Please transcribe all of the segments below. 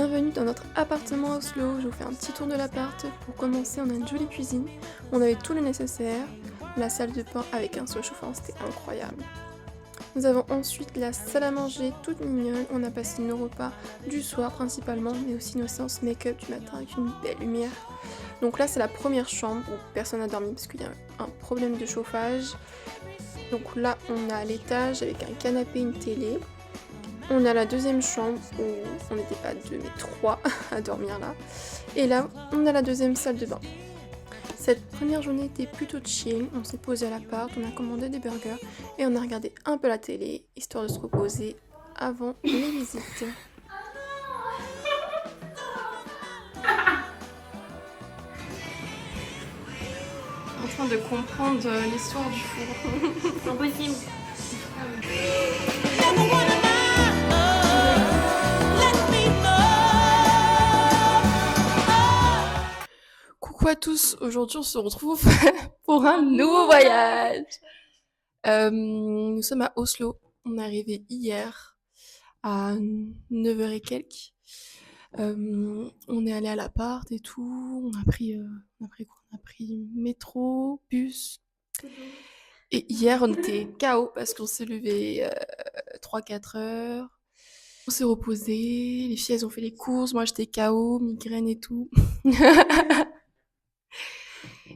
Bienvenue dans notre appartement à Oslo. Je vous fais un petit tour de l'appart. Pour commencer, on a une jolie cuisine. On avait tout le nécessaire. La salle de bain avec un seau chauffant, c'était incroyable. Nous avons ensuite la salle à manger toute mignonne. On a passé nos repas du soir principalement, mais aussi nos séances make-up du matin avec une belle lumière. Donc là, c'est la première chambre où personne n'a dormi parce qu'il y a un problème de chauffage. Donc là, on a à l'étage avec un canapé, une télé. On a la deuxième chambre où on n'était pas deux mais trois à dormir là. Et là, on a la deuxième salle de bain. Cette première journée était plutôt chill. On s'est posé à l'appart, on a commandé des burgers et on a regardé un peu la télé, histoire de se reposer avant les visites. En train de comprendre l'histoire du four. Impossible. Coucou à tous, aujourd'hui on se retrouve pour un nouveau voyage. Nous sommes à Oslo, on est arrivé hier à 9h et quelques. On est allé à l'appart et tout, on a pris quoi? On a pris métro, bus. Et hier on était KO parce qu'on s'est levé 3-4 heures. On s'est reposé, les filles elles ont fait les courses, moi j'étais KO, migraine et tout.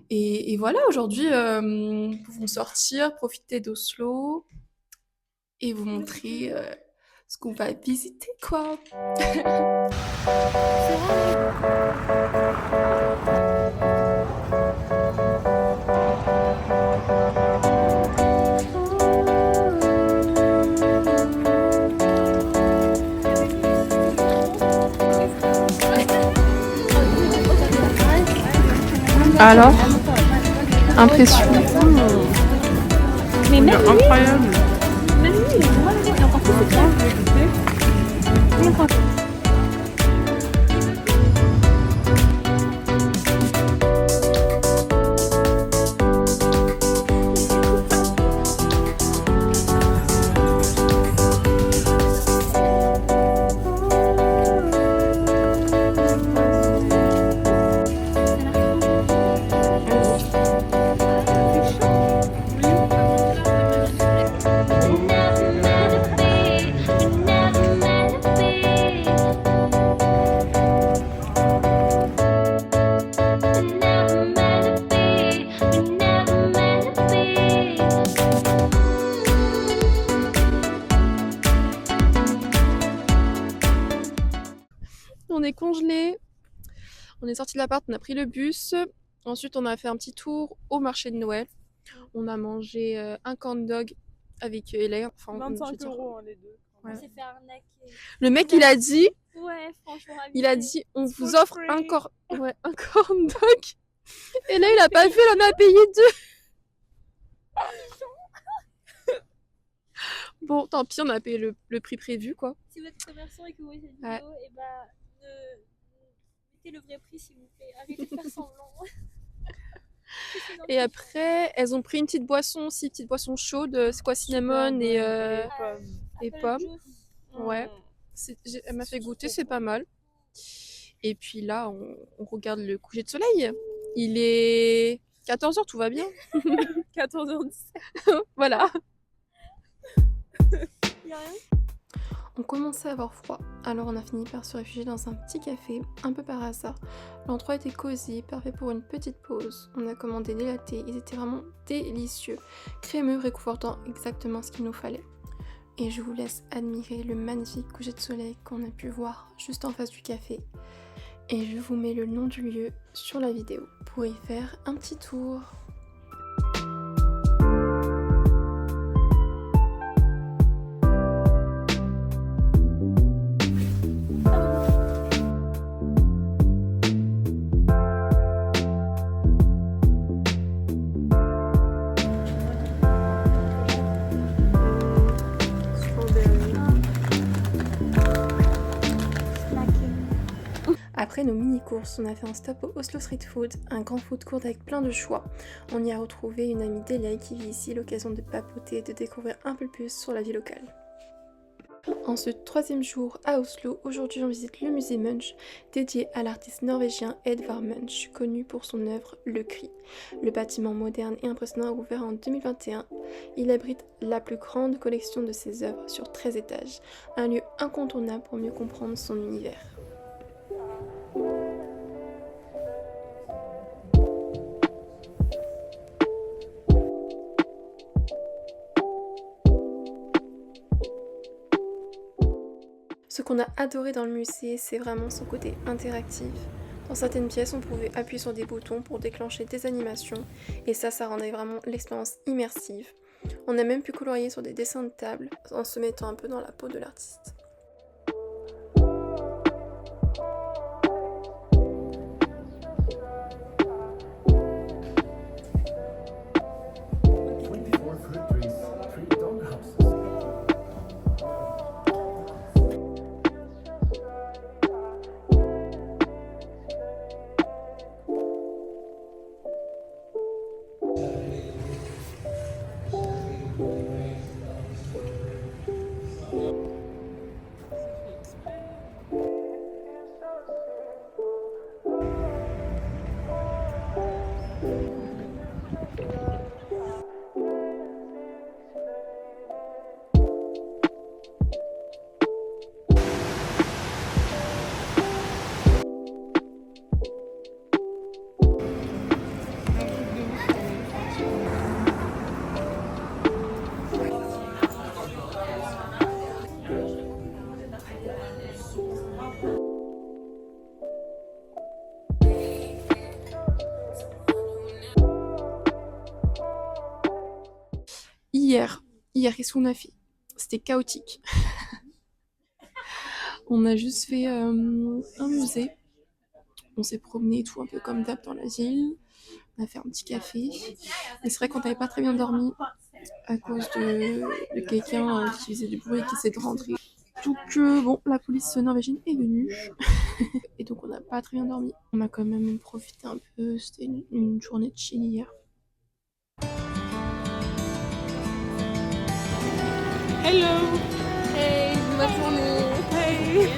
Et voilà, aujourd'hui, nous pouvons sortir, profiter d'Oslo et vous montrer ce qu'on va visiter, quoi. Alors, impression. Mais même Incroyable. même lui, moi, il est encore plus petit. On est congelé. On est sorti de l'appart, on a pris le bus. Ensuite, on a fait un petit tour au marché de Noël. On a mangé un corn dog avec Elaine. Enfin, 25 € les deux. Ouais. On s'est fait arnaquer. Le mec, il a dit, Ouais, franchement, on It's vous for offre free. un corn dog. Et là, il a pas vu, il en a payé 2. Bon, tant pis, on a payé le prix prévu, quoi. Si vous êtes commerçant et que vous voyez cette Ouais. vidéo, et bah, mettez le vrai prix s'il vous plaît. Arrêtez de faire semblant. Et après, elles ont pris une petite boisson aussi, petite boisson chaude. C'est quoi, cinnamon et pommes. Ouais. Elle m'a fait goûter, c'est pas mal. Et puis là, on regarde le coucher de soleil. Il est 14h, tout va bien. 14h17. Voilà. Y'a rien. On commençait à avoir froid, alors on a fini par se réfugier dans un petit café, un peu par hasard. L'endroit était cosy, parfait pour une petite pause. On a commandé des lattés, ils étaient vraiment délicieux, crémeux, réconfortant, exactement ce qu'il nous fallait. Et je vous laisse admirer le magnifique coucher de soleil qu'on a pu voir juste en face du café. Et je vous mets le nom du lieu sur la vidéo pour y faire un petit tour. Après nos mini-courses, on a fait un stop au Oslo Street Food, un grand food court avec plein de choix. On y a retrouvé une amie Delia qui vit ici, l'occasion de papoter et de découvrir un peu plus sur la vie locale. En ce troisième jour à Oslo, aujourd'hui on visite le musée Munch, dédié à l'artiste norvégien Edvard Munch, connu pour son œuvre Le Cri. Le bâtiment moderne et impressionnant a ouvert en 2021. Il abrite la plus grande collection de ses œuvres sur 13 étages, un lieu incontournable pour mieux comprendre son univers. Ce qu'on a adoré dans le musée, c'est vraiment son côté interactif. Dans certaines pièces, on pouvait appuyer sur des boutons pour déclencher des animations, et ça rendait vraiment l'expérience immersive. On a même pu colorier sur des dessins de table, en se mettant un peu dans la peau de l'artiste. Hier, qu'est-ce qu'on a fait? C'était chaotique. On a juste fait un musée. On s'est promené et tout, un peu comme d'hab dans la ville. On a fait un petit café. Et c'est vrai qu'on n'avait pas très bien dormi à cause de quelqu'un qui faisait du bruit et qui essayait de rentrer. Donc bon, la police norvégienne est venue. Et donc on n'a pas très bien dormi. On a quand même profité un peu. C'était une journée de chill hier. Hello! Hey, bonne journée. Hey!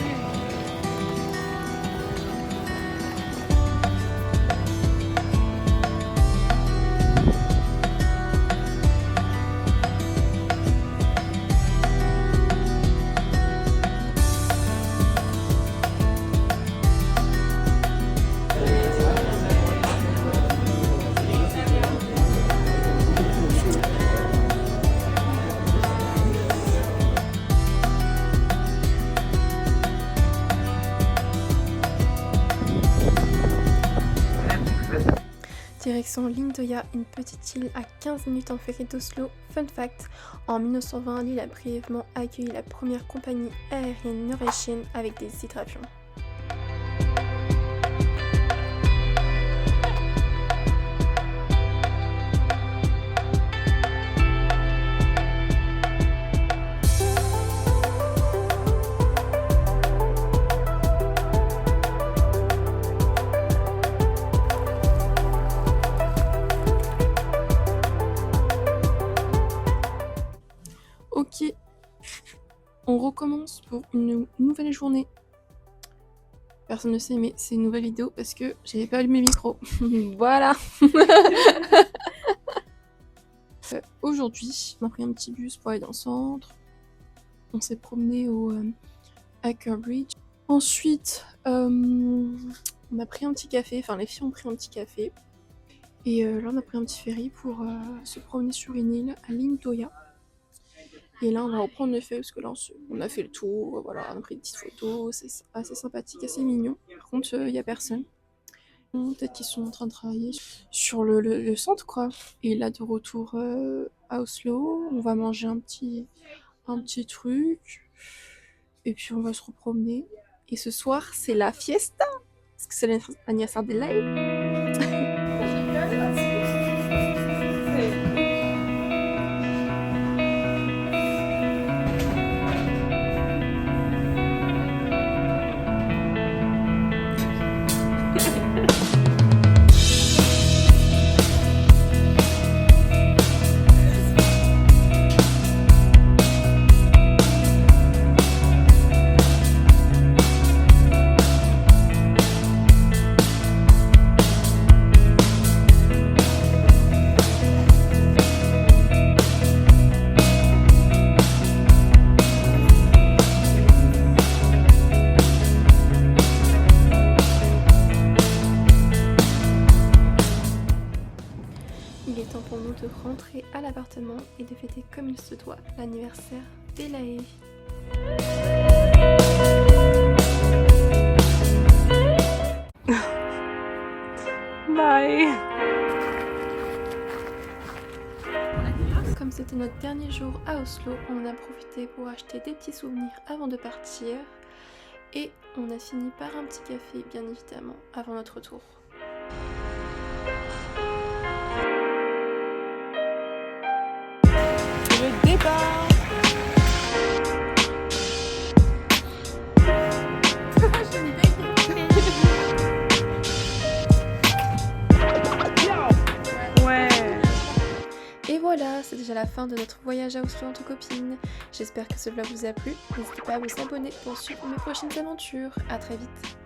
Direction Lindøya, une petite île à 15 minutes en ferry d'Oslo. Fun fact, en 1920, l'île a brièvement accueilli la première compagnie aérienne norvégienne avec des hydravions. Ok, on recommence pour une nouvelle journée. Personne ne sait, mais c'est une nouvelle vidéo parce que j'avais pas allumé le micro. Voilà. Aujourd'hui, on a pris un petit bus pour aller dans le centre. On s'est promené au Aker Bridge. Ensuite, on a pris un petit café. Enfin, les filles ont pris un petit café. Et là, on a pris un petit ferry pour se promener sur une île à Lindøya. Et là, on va reprendre le fait parce que là, on a fait le tour, voilà, on a pris des petites photos, c'est assez sympathique, assez mignon. Par contre, il n'y a personne. Peut-être qu'ils sont en train de travailler sur le centre, quoi. Et là, de retour à Oslo, on va manger un petit truc. Et puis, on va se repromener. Et ce soir, c'est la fiesta parce que c'est l'anniversaire d'Elaine. de rentrer à l'appartement et de fêter comme il se doit l'anniversaire d'Elaé. Bye. Comme c'était notre dernier jour à Oslo, on en a profité pour acheter des petits souvenirs avant de partir. Et on a fini par un petit café, bien évidemment, avant notre retour. Le départ. Ouais. Et voilà, c'est déjà la fin de notre voyage à Oslo entre copines. J'espère que cela vous a plu. N'hésitez pas à vous abonner pour suivre mes prochaines aventures. À très vite.